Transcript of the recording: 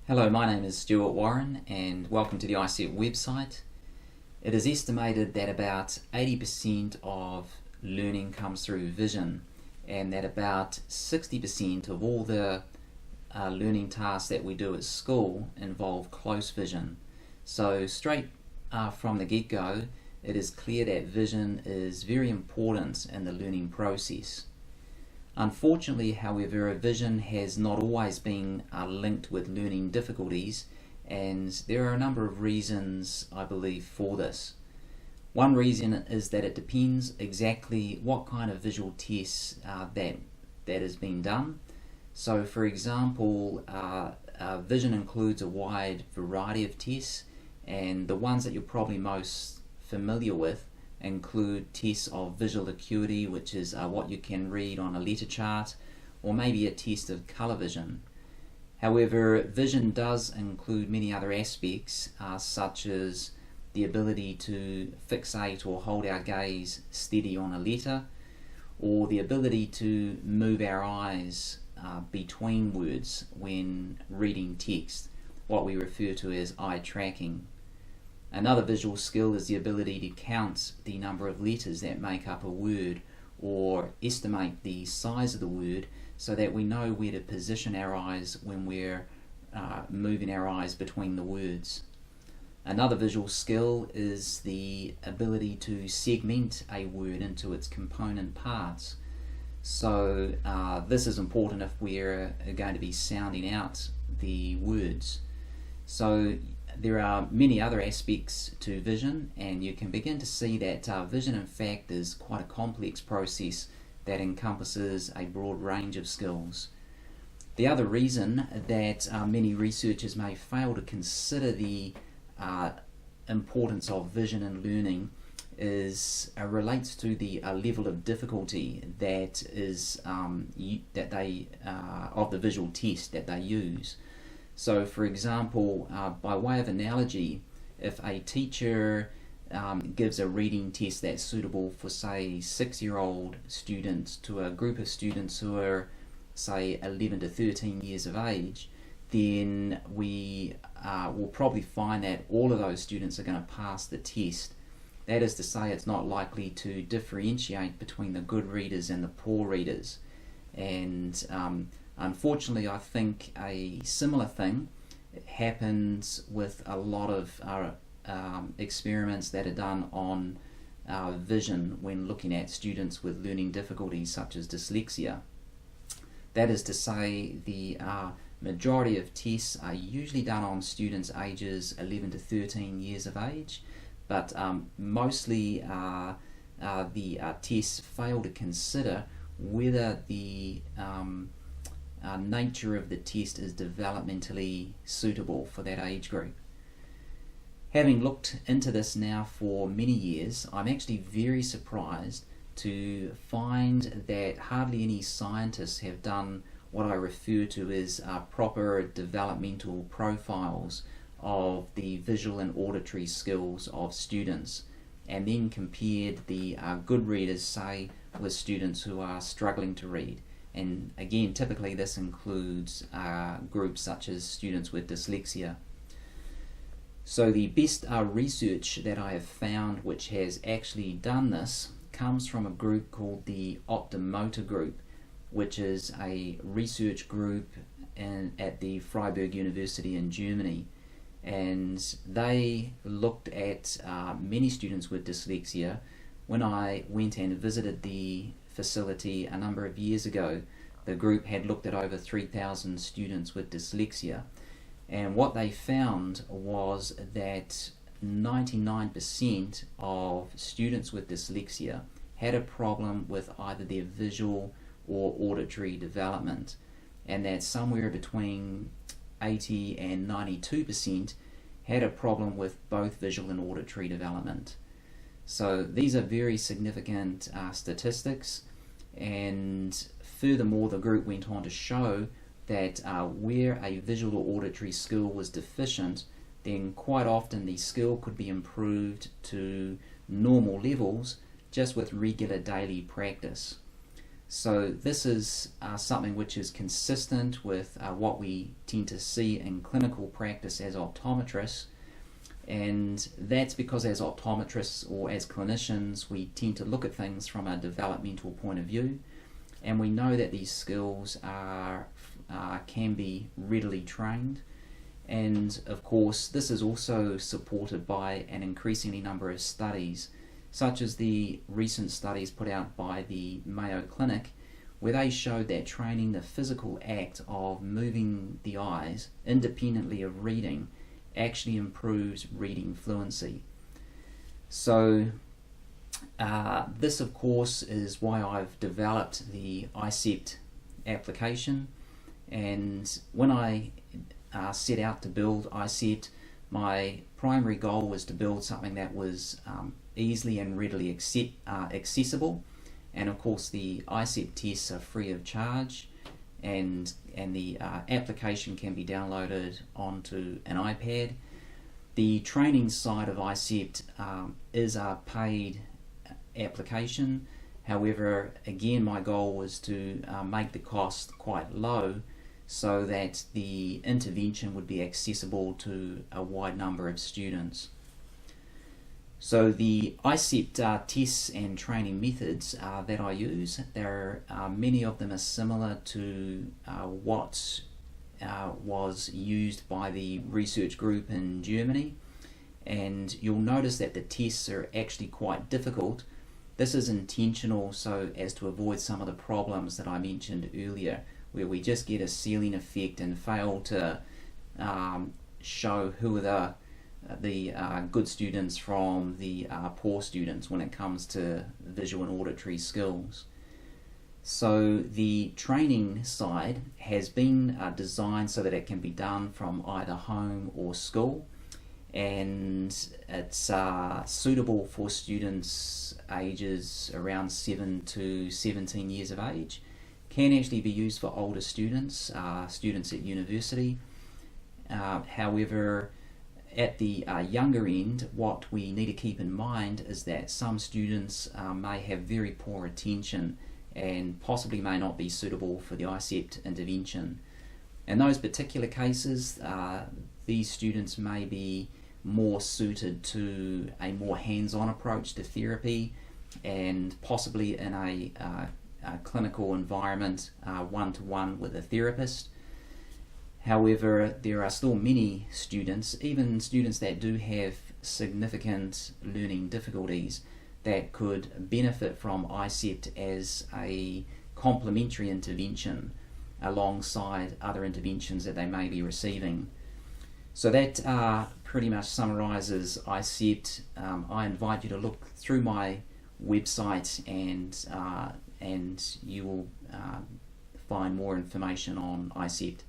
Hello, my name is Stuart Warren and welcome to the iCept website. It is estimated that about 80% of learning comes through vision and that about 60% of all the learning tasks that we do at school involve close vision. So straight from the get-go, it is clear that vision is very important in the learning process. Unfortunately, however, vision has not always been linked with learning difficulties, and there are a number of reasons, I believe, for this. One reason is that it depends exactly what kind of visual tests that is being done. So, for example, vision includes a wide variety of tests, and the ones that you're probably most familiar with include tests of visual acuity, which is what you can read on a letter chart, or maybe a test of colour vision. However, vision does include many other aspects, such as the ability to fixate or hold our gaze steady on a letter, or the ability to move our eyes between words when reading text, what we refer to as eye tracking. Another visual skill is the ability to count the number of letters that make up a word or estimate the size of the word so that we know where to position our eyes when we're moving our eyes between the words. Another visual skill is the ability to segment a word into its component parts. So this is important if we're going to be sounding out the words. So there are many other aspects to vision, and you can begin to see that vision in fact is quite a complex process that encompasses a broad range of skills. The other reason that many researchers may fail to consider the importance of vision in learning relates to the level of difficulty that is of the visual test that they use. So, for example, by way of analogy, if a teacher gives a reading test that's suitable for, say, 6-year-old students to a group of students who are, say, 11 to 13 years of age, then we will probably find that all of those students are going to pass the test. That is to say, it's not likely to differentiate between the good readers and the poor readers. And unfortunately, I think a similar thing happens with a lot of experiments that are done on vision when looking at students with learning difficulties such as dyslexia. That is to say, the majority of tests are usually done on students ages 11 to 13 years of age, but mostly the tests fail to consider whether the nature of the test is developmentally suitable for that age group. Having looked into this now for many years, I'm actually very surprised to find that hardly any scientists have done what I refer to as proper developmental profiles of the visual and auditory skills of students, and then compared the good readers, say, with students who are struggling to read. And again, typically this includes groups such as students with dyslexia. So the best research that I have found which has actually done this comes from a group called the Optomotor Group, which is a research group at the Freiburg University in Germany. And they looked at many students with dyslexia. When I went and visited the facility a number of years ago, the group had looked at over 3,000 students with dyslexia, and what they found was that 99% of students with dyslexia had a problem with either their visual or auditory development, and that somewhere between 80 and 92% had a problem with both visual and auditory development. So these are very significant statistics, and furthermore the group went on to show that where a visual or auditory skill was deficient, then quite often the skill could be improved to normal levels just with regular daily practice. So this is something which is consistent with what we tend to see in clinical practice as optometrists, and that's because as optometrists or as clinicians we tend to look at things from a developmental point of view, and we know that these skills can be readily trained. And of course this is also supported by an increasing number of studies, such as the recent studies put out by the Mayo Clinic, where they showed that training the physical act of moving the eyes independently of reading actually improves reading fluency. So this of course is why I've developed the iCept application, and when I set out to build iCept, my primary goal was to build something that was easily and readily accessible. And of course the iCept tests are free of charge, and the application can be downloaded onto an iPad. The training side of iCept is a paid application. However, again, my goal was to make the cost quite low so that the intervention would be accessible to a wide number of students. So the iCept tests and training methods that I use, many of them are similar to what was used by the research group in Germany, and you'll notice that the tests are actually quite difficult. This is intentional so as to avoid some of the problems that I mentioned earlier, where we just get a ceiling effect and fail to show who are the good students from the poor students when it comes to visual and auditory skills. So the training side has been designed so that it can be done from either home or school, and it's suitable for students ages around 7 to 17 years of age. Can actually be used for older students, students at university. However, at the younger end, what we need to keep in mind is that some students may have very poor attention and possibly may not be suitable for the iCept intervention. In those particular cases, these students may be more suited to a more hands-on approach to therapy, and possibly in a clinical environment, one-to-one with a therapist. However, there are still many students, even students that do have significant learning difficulties, that could benefit from iCept as a complementary intervention alongside other interventions that they may be receiving. So that pretty much summarizes iCept. I invite you to look through my website, and you will find more information on iCept.